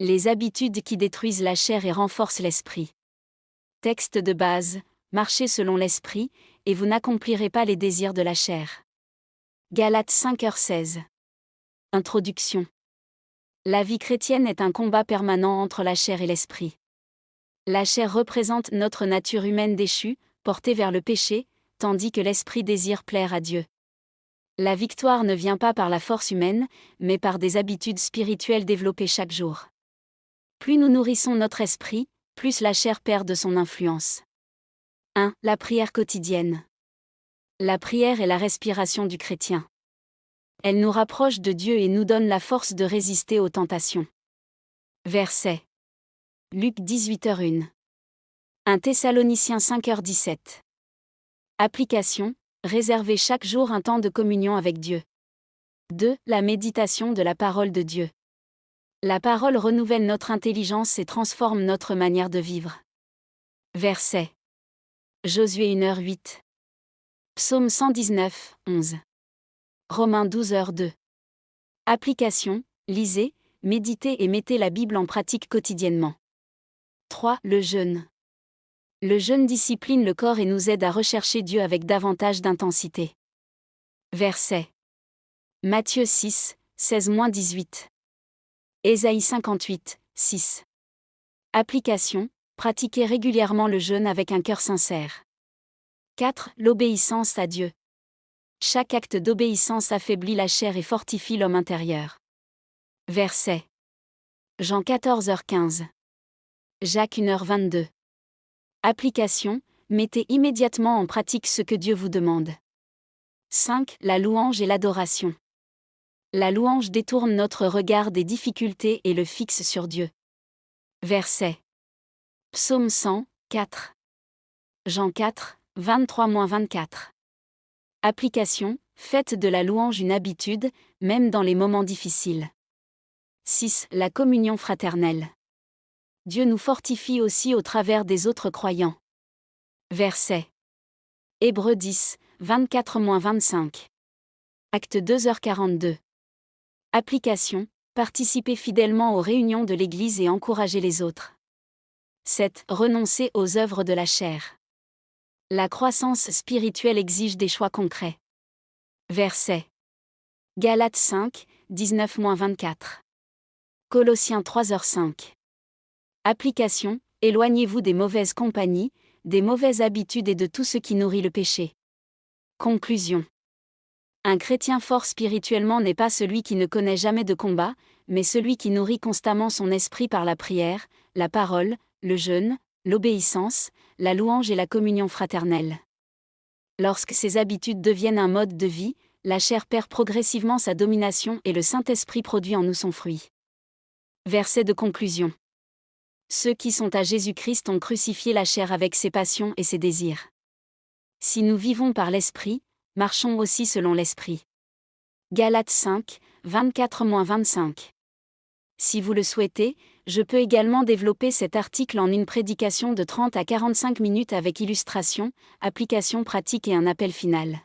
Les habitudes qui détruisent la chair et renforcent l'esprit. Texte de base, marchez selon l'esprit, et vous n'accomplirez pas les désirs de la chair. Galates 5h16. Introduction. La vie chrétienne est un combat permanent entre la chair et l'esprit. La chair représente notre nature humaine déchue, portée vers le péché, tandis que l'esprit désire plaire à Dieu. La victoire ne vient pas par la force humaine, mais par des habitudes spirituelles développées chaque jour. Plus nous nourrissons notre esprit, plus la chair perd de son influence. 1. La prière quotidienne. La prière est la respiration du chrétien. Elle nous rapproche de Dieu et nous donne la force de résister aux tentations. Verset. Luc 18h01. 1 Thessaloniciens 5h17. Application. Réservez chaque jour un temps de communion avec Dieu. 2. La méditation de la parole de Dieu. La parole renouvelle notre intelligence et transforme notre manière de vivre. Verset. Josué 1h08. Psaume 119, 11. Romains 12h2. Application. Lisez, méditez et mettez la Bible en pratique quotidiennement. 3. Le jeûne. Le jeûne discipline le corps et nous aide à rechercher Dieu avec davantage d'intensité. Verset. Matthieu 6, 16-18. Ésaïe 58, 6. Application. Pratiquez régulièrement le jeûne avec un cœur sincère. 4. L'obéissance à Dieu. Chaque acte d'obéissance affaiblit la chair et fortifie l'homme intérieur. Verset. Jean 14h15. Jacques 1h22. Application. Mettez immédiatement en pratique ce que Dieu vous demande. 5. La louange et l'adoration. La louange détourne notre regard des difficultés et le fixe sur Dieu. Verset. Psaume 100, 4. Jean 4, 23-24. Application. Faites de la louange une habitude, même dans les moments difficiles. 6. La communion fraternelle. Dieu nous fortifie aussi au travers des autres croyants. Verset. Hébreux 10, 24-25. Acte 2h42. Application. Participez fidèlement aux réunions de l'Église et encouragez les autres. 7. Renoncer aux œuvres de la chair. La croissance spirituelle exige des choix concrets. Verset. Galates 5, 19-24. Colossiens 3h5. Application. Éloignez-vous des mauvaises compagnies, des mauvaises habitudes et de tout ce qui nourrit le péché. Conclusion. Un chrétien fort spirituellement n'est pas celui qui ne connaît jamais de combat, mais celui qui nourrit constamment son esprit par la prière, la parole, le jeûne, l'obéissance, la louange et la communion fraternelle. Lorsque ces habitudes deviennent un mode de vie, la chair perd progressivement sa domination et le Saint-Esprit produit en nous son fruit. Verset de conclusion. Ceux qui sont à Jésus-Christ ont crucifié la chair avec ses passions et ses désirs. Si nous vivons par l'Esprit, marchons aussi selon l'Esprit. Galates 5, 24-25. Si vous le souhaitez, je peux également développer cet article en une prédication de 30 à 45 minutes avec illustration, application pratique et un appel final.